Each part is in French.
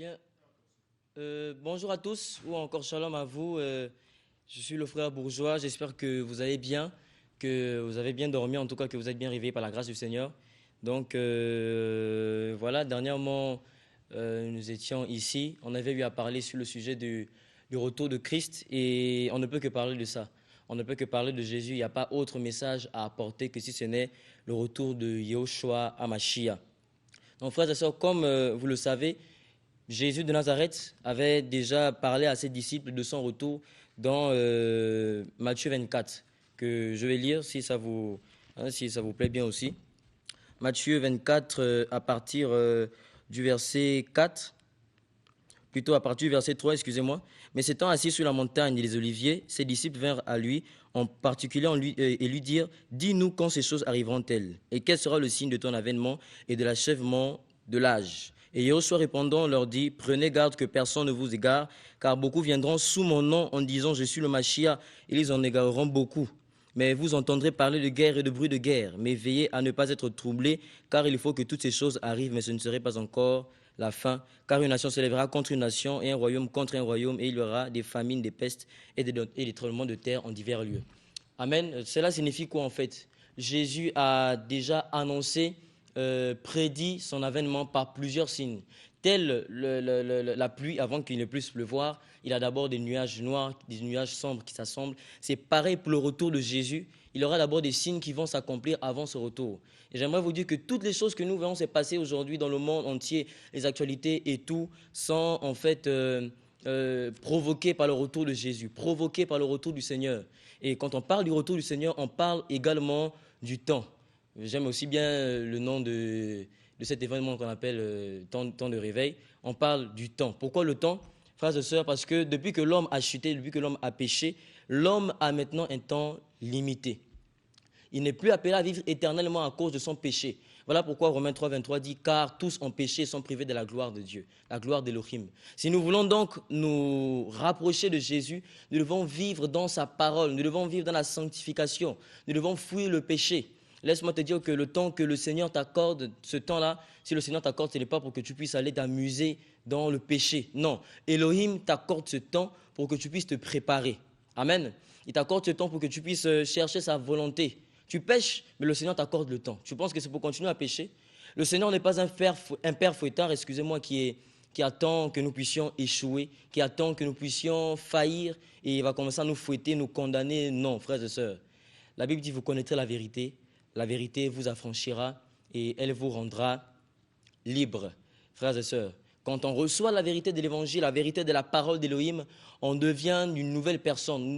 Bien, bonjour à tous, ou encore shalom à vous. Je suis le frère Bourgeois, j'espère que vous allez bien, que vous avez bien dormi, en tout cas que vous êtes bien réveillés par la grâce du Seigneur. Donc voilà, dernièrement, nous étions ici, on avait eu à parler sur le sujet du retour de Christ et on ne peut que parler de ça. On ne peut que parler de Jésus, il n'y a pas autre message à apporter que si ce n'est le retour de Yahushua Hamashiach. Donc frères et sœurs, comme vous le savez, Jésus de Nazareth avait déjà parlé à ses disciples de son retour dans Matthieu 24, que je vais lire si ça vous plaît bien aussi. Matthieu 24 à partir du verset 4, plutôt à partir du verset 3, excusez-moi. Mais s'étant assis sur la montagne des Oliviers, ses disciples vinrent à lui, en particulier et lui dirent, dis-nous quand ces choses arriveront-elles, et quel sera le signe de ton avènement et de l'achèvement de l'âge. Et Yoshua répondant leur dit, prenez garde que personne ne vous égare, car beaucoup viendront sous mon nom en disant, je suis le Machia, et ils en égareront beaucoup. Mais vous entendrez parler de guerre et de bruit de guerre, mais veillez à ne pas être troublés, car il faut que toutes ces choses arrivent, mais ce ne serait pas encore la fin, car une nation s'élèvera contre une nation et un royaume contre un royaume, et il y aura des famines, des pestes et des tremblements de terre en divers lieux. Amen. Cela signifie quoi en fait? Jésus a déjà annoncé, prédit son avènement par plusieurs signes. Tel la pluie avant qu'il ne puisse pleuvoir, il a d'abord des nuages noirs, des nuages sombres qui s'assemblent. C'est pareil pour le retour de Jésus. Il y aura d'abord des signes qui vont s'accomplir avant ce retour. Et j'aimerais vous dire que toutes les choses que nous voyons se passer aujourd'hui dans le monde entier, les actualités et tout, sont en fait provoquées par le retour de Jésus, provoquées par le retour du Seigneur. Et quand on parle du retour du Seigneur, on parle également du temps. J'aime aussi bien le nom de cet événement qu'on appelle temps de réveil. On parle du temps. Pourquoi le temps, frères et sœurs? Parce que depuis que l'homme a chuté, depuis que l'homme a péché, l'homme a maintenant un temps limité. Il n'est plus appelé à vivre éternellement à cause de son péché. Voilà pourquoi Romains 3, 23 dit « Car tous ont péché et sont privés de la gloire de Dieu, la gloire d'Élohim. » Si nous voulons donc nous rapprocher de Jésus, nous devons vivre dans sa parole, nous devons vivre dans la sanctification, nous devons fuir le péché. Laisse-moi te dire que le temps que le Seigneur t'accorde, ce temps-là, si le Seigneur t'accorde, ce n'est pas pour que tu puisses aller t'amuser dans le péché. Non, Elohim t'accorde ce temps pour que tu puisses te préparer. Amen. Il t'accorde ce temps pour que tu puisses chercher sa volonté. Tu pêches, mais le Seigneur t'accorde le temps. Tu penses que c'est pour continuer à pécher? Le Seigneur n'est pas un père fouettard, excusez-moi, qui attend que nous puissions échouer, qui attend que nous puissions faillir et il va commencer à nous fouetter, nous condamner. Non, frères et sœurs. La Bible dit, vous connaîtrez la vérité vous affranchira et elle vous rendra libre. Frères et sœurs, quand on reçoit la vérité de l'évangile, la vérité de la parole d'Élohim, on devient une nouvelle personne. Nous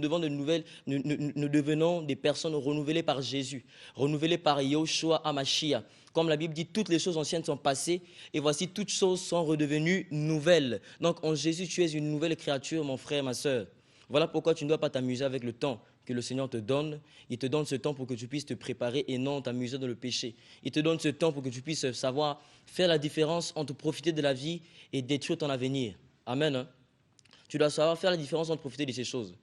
devenons des personnes renouvelées par Jésus, renouvelées par Yahushua Hamashiach. Comme la Bible dit, toutes les choses anciennes sont passées et voici toutes choses sont redevenues nouvelles. Donc en Jésus, tu es une nouvelle créature, mon frère, ma sœur. Voilà pourquoi tu ne dois pas t'amuser avec le temps que le Seigneur te donne. Il te donne ce temps pour que tu puisses te préparer et non t'amuser dans le péché. Il te donne ce temps pour que tu puisses savoir faire la différence entre profiter de la vie et détruire ton avenir. Amen. Hein? Tu dois savoir faire la différence entre profiter de ces choses.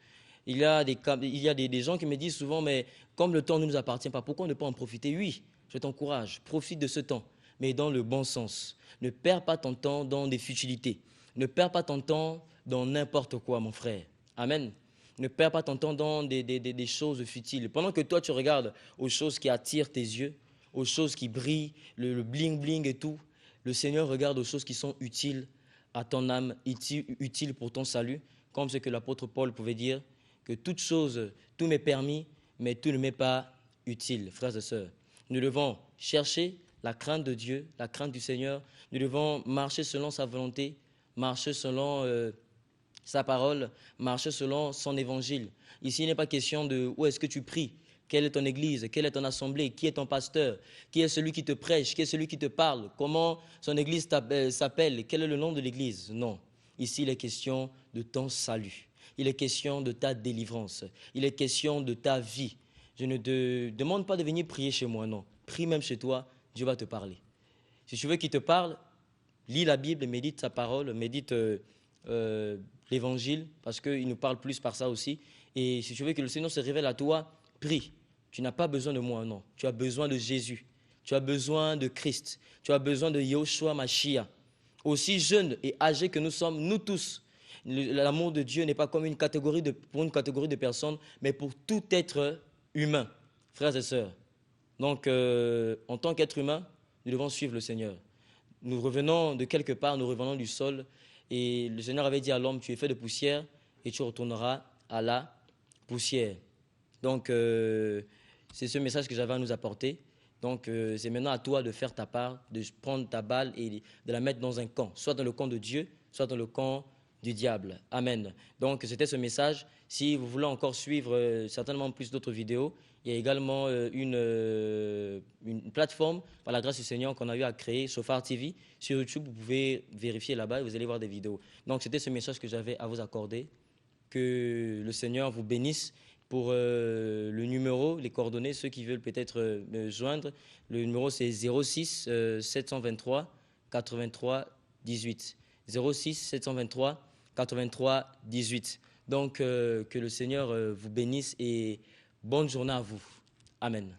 Il y a des gens qui me disent souvent, mais comme le temps ne nous appartient pas, pourquoi ne pas en profiter? Oui, je t'encourage, profite de ce temps, mais dans le bon sens. Ne perds pas ton temps dans des futilités. Ne perds pas ton temps dans n'importe quoi, mon frère. Amen. Ne perds pas ton temps dans des choses futiles. Pendant que toi, tu regardes aux choses qui attirent tes yeux, aux choses qui brillent, le bling-bling et tout, le Seigneur regarde aux choses qui sont utiles à ton âme, utiles pour ton salut, comme ce que l'apôtre Paul pouvait dire, que toute chose, tout m'est permis, mais tout ne m'est pas utile, frères et sœurs. Nous devons chercher la crainte de Dieu, la crainte du Seigneur. Nous devons marcher selon sa volonté, marcher selon sa parole, marcher selon son évangile. Ici, il n'est pas question de où est-ce que tu pries, quelle est ton église, quelle est ton assemblée, qui est ton pasteur, qui est celui qui te prêche, qui est celui qui te parle, comment son église s'appelle, quel est le nom de l'église. Non, ici, il est question de ton salut. Il est question de ta délivrance. Il est question de ta vie. Je ne te demande pas de venir prier chez moi, non. Prie même chez toi, Dieu va te parler. Si tu veux qu'il te parle, lis la Bible, médite sa parole, médite l'évangile, parce qu'il nous parle plus par ça aussi. Et si tu veux que le Seigneur se révèle à toi, prie. Tu n'as pas besoin de moi, non. Tu as besoin de Jésus. Tu as besoin de Christ. Tu as besoin de Yahushua Mashiach. aussi jeunes et âgés que nous sommes, nous tous. L'amour de Dieu n'est pas comme pour une catégorie de personnes, mais pour tout être humain, frères et sœurs. Donc, en tant qu'être humain, nous devons suivre le Seigneur. Nous revenons de quelque part, nous revenons du sol, et le Seigneur avait dit à l'homme, tu es fait de poussière, et tu retourneras à la poussière. Donc, c'est ce message que j'avais à nous apporter. Donc, c'est maintenant à toi de faire ta part, de prendre ta balle et de la mettre dans un camp, soit dans le camp de Dieu, soit dans le camp du diable. Amen. Donc, c'était ce message. Si vous voulez encore suivre certainement plus d'autres vidéos, il y a également une plateforme, par la grâce du Seigneur, qu'on a eu à créer, Sofar TV. Sur YouTube, vous pouvez vérifier là-bas et vous allez voir des vidéos. Donc, c'était ce message que j'avais à vous accorder. Que le Seigneur vous bénisse. Pour le numéro, les coordonnées, ceux qui veulent peut-être me joindre, le numéro c'est 06 723 83 18. 06 723 83 18. Donc que le Seigneur vous bénisse et bonne journée à vous. Amen.